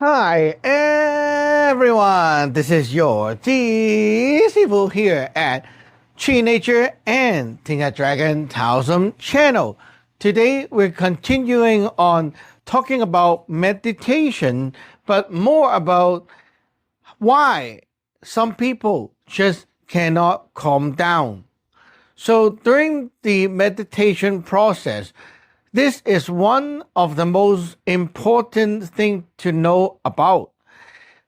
Hi everyone, this is your Sifu here at Chi Nature and Tinga Dragon Taoism channel. Today we're continuing on talking about meditation, but more about why some people just cannot calm down. So during the meditation process, this is one of the most important things to know about.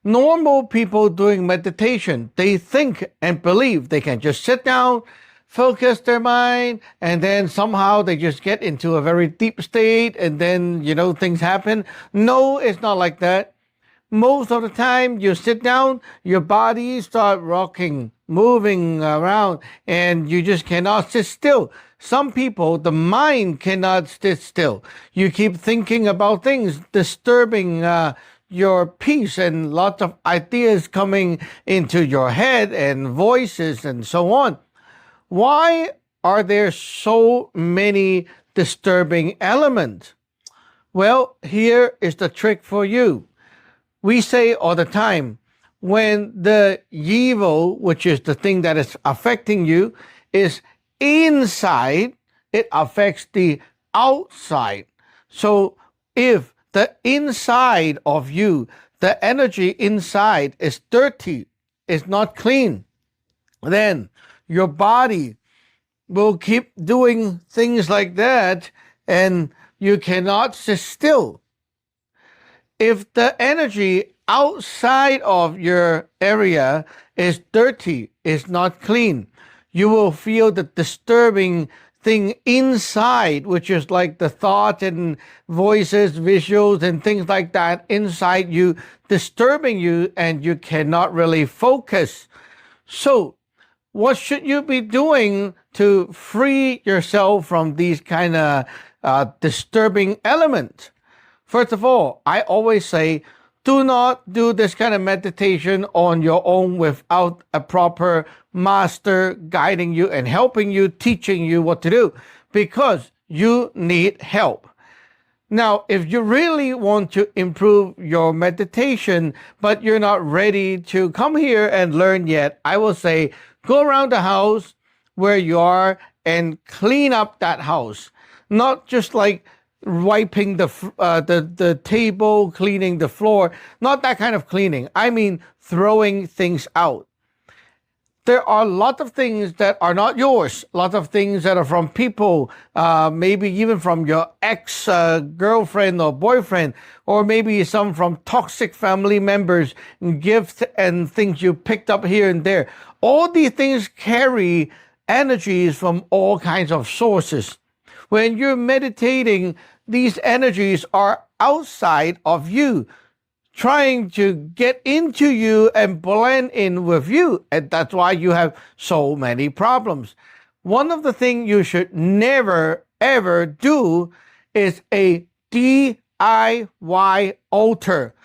Normal people doing meditation, they think and believe they can just sit down, focus their mind, and then somehow they just get into a very deep state and then, things happen. No, it's not like that. Most of the time you sit down, your body start rocking, moving around, and you just cannot sit still. Some people, the mind cannot sit still. You keep thinking about things, disturbing your peace, and lots of ideas coming into your head and voices and so on. Why are there so many disturbing elements? Well, here is the trick for you. We say all the time, when the evil, which is the thing that is affecting you, is inside, it affects the outside. So if the inside of you, the energy inside is dirty, is not clean, then your body will keep doing things like that and you cannot sit still. If the energy outside of your area is dirty, is not clean, you will feel the disturbing thing inside, which is like the thoughts and voices, visuals, and things like that inside you, disturbing you, and you cannot really focus. So, what should you be doing to free yourself from these kind of disturbing elements? First of all, I always say, do not do this kind of meditation on your own without a proper master guiding you and helping you, teaching you what to do, because you need help. Now, if you really want to improve your meditation, but you're not ready to come here and learn yet, I will say, go around the house where you are and clean up that house. Not just like wiping the table, cleaning the floor, not that kind of cleaning. I mean throwing things out. There are a lot of things that are not yours, a lot of things that are from people, maybe even from your ex-girlfriend or boyfriend, or maybe some from toxic family members, gifts and things you picked up here and there. All these things carry energies from all kinds of sources. When you're meditating, these energies are outside of you, trying to get into you and blend in with you. And that's why you have so many problems. One of the things you should never, ever do is a DIY altar.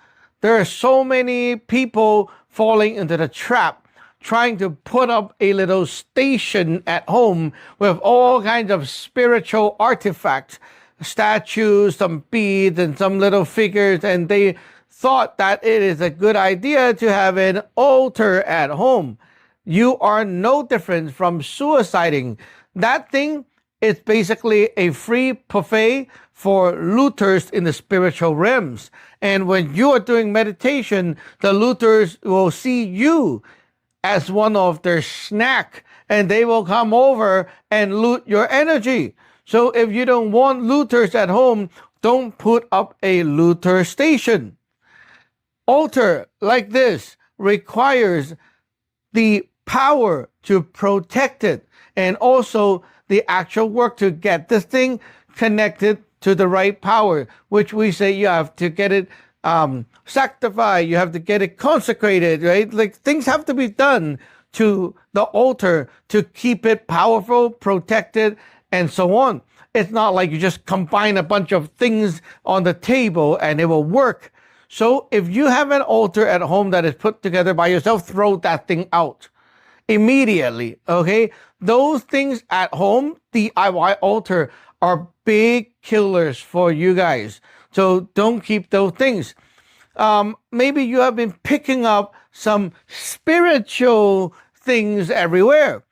There are so many people falling into the trap, trying to put up a little station at home with all kinds of spiritual artifacts, statues, some beads, and some little figures, and they thought that it is a good idea to have an altar at home. You are no different from suiciding. That thing is basically a free buffet for looters in the spiritual realms. And when you are doing meditation, the looters will see you as one of their snack, and they will come over and loot your energy. So if you don't want looters at home, don't put up a looter station. Altar like this requires the power to protect it and also the actual work to get this thing connected to the right power, which we say you have to get it sanctified, you have to get it consecrated, right? Like things have to be done to the altar to keep it powerful, protected, and so on. It's not like you just combine a bunch of things on the table and it will work. So if you have an altar at home that is put together by yourself, throw that thing out immediately, okay? Those things at home, DIY altar, are big killers for you guys. So don't keep those things. Maybe you have been picking up some spiritual things everywhere.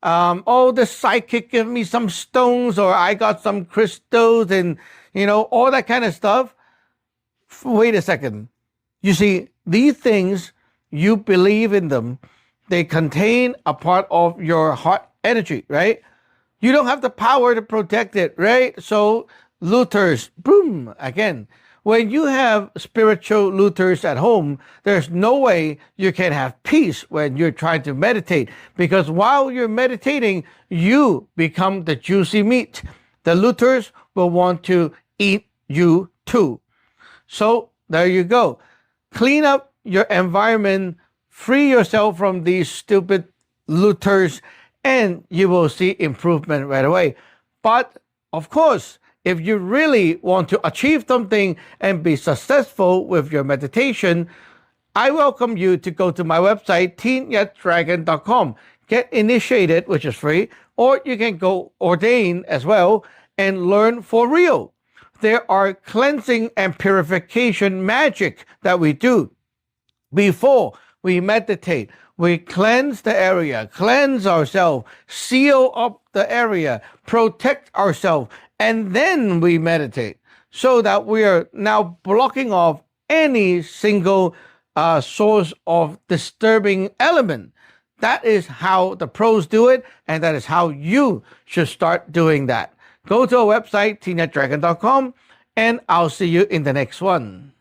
Oh, the psychic give me some stones, or I got some crystals, and all that kind of stuff. Wait a second. You see, these things, you believe in them. They contain a part of your heart energy, right? You don't have the power to protect it, right? So looters, boom, again. When you have spiritual looters at home, there's no way you can have peace when you're trying to meditate, because while you're meditating, you become the juicy meat. The looters will want to eat you too. So there you go. Clean up your environment, free yourself from these stupid looters, and you will see improvement right away. But of course, if you really want to achieve something and be successful with your meditation, I welcome you to go to my website, teenyetdragon.com. Get initiated, which is free, or you can go ordain as well and learn for real. There are cleansing and purification magic that we do before we meditate. We cleanse the area, cleanse ourselves, seal up the area, protect ourselves, and then we meditate, so that we are now blocking off any single source of disturbing element. That is how the pros do it, and that is how you should start doing that. Go to our website, teenyetdragon.com, and I'll see you in the next one.